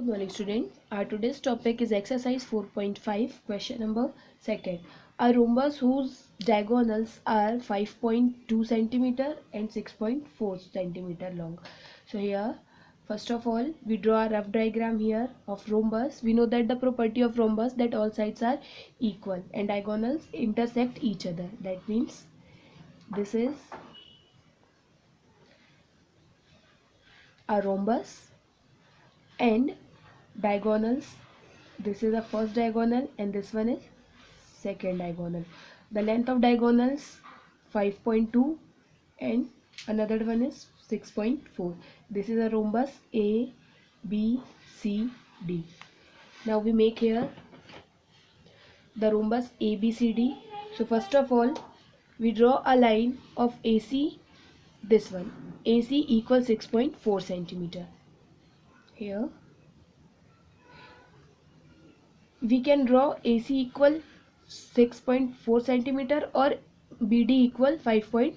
morning students. Our today's topic is exercise 4.5, question number 2. A rhombus whose diagonals are 5.2 centimeter and 6.4 centimeter long. So here, first of all, we draw a rough diagram here of rhombus. We know that the property of rhombus that all sides are equal and diagonals intersect each other. That means this is a rhombus and diagonals, this is the first diagonal and this one is second diagonal. The length of diagonals 5.2 and another one is 6.4. This is a rhombus A B C D. Now we make here the rhombus A B C D. So first of all we draw a line of AC, this one AC equals 6.4 centimeter. Here we can draw AC equal 6.4 centimeter or BD equal 5.2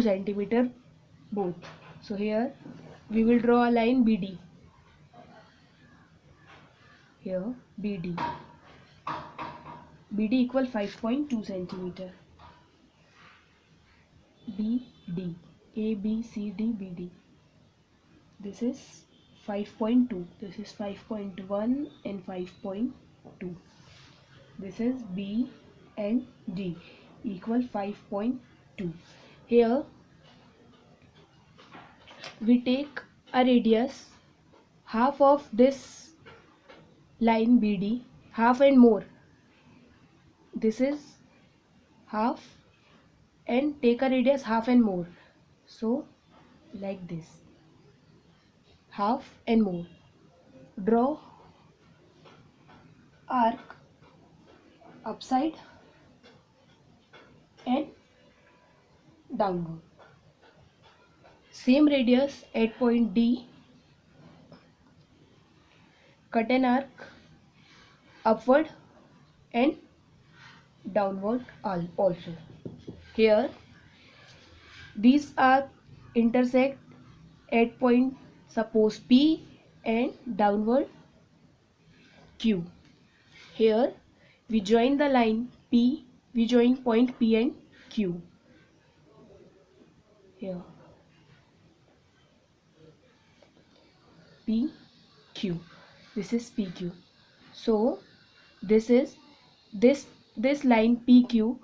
centimeter both. So here we will draw a line BD. Here BD equal 5.2 centimeter. BD ABCD BD. This is 5.2. This is 5.1 and 5.2. This is B and D equal 5.2. Here we take a radius half of this line BD, half and more. This is half and take a radius half and more. So like this, half and more. Draw arc upside and downward. Same radius at point D. Cut an arc upward and downward also. Here these arcs intersect at point suppose P and downward Q. Here we join the line P, we join point P and Q. Here P Q, this is PQ. So this is this line PQ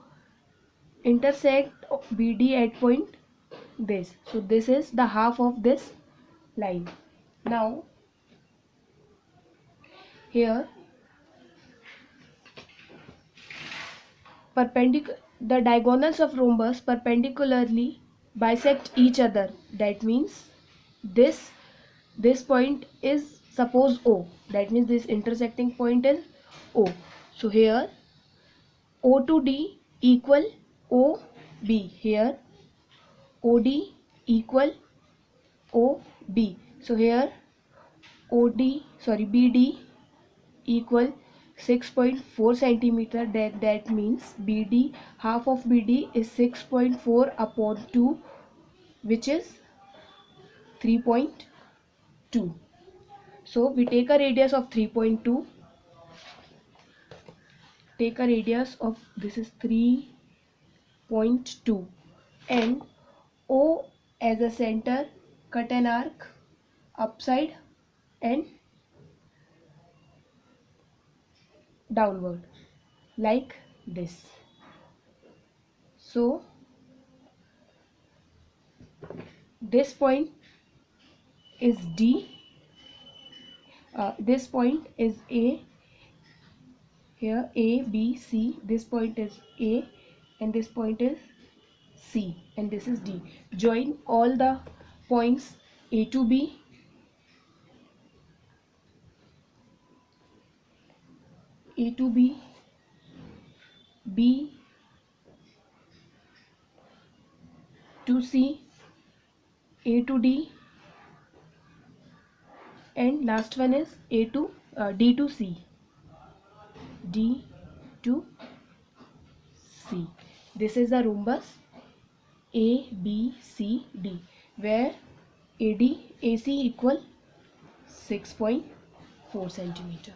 intersect BD at point this. So this is the half of this line. Now here the diagonals of rhombus perpendicularly bisect each other. That means this point is suppose O. That means this intersecting point is O. So here O to D equal OB. Here OD equal OB. So here BD equal 6.4 centimeter. That means BD, half of BD is 6.4 upon 2, which is 3.2. So we take a radius of 3.2. Take a radius of this is 3.2 and O as a center. Cut an arc upside and downward like this. So this point is D, this point is A. Here A, B, C, this point is A and this point is C and this is D. Join all the points A to B, A to B, B to C, A to D, and last one is D to C. D to C. This is the rhombus ABCD, where AC equal 6.4 centimeter.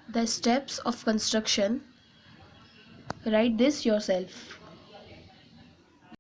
The steps of construction, write this yourself.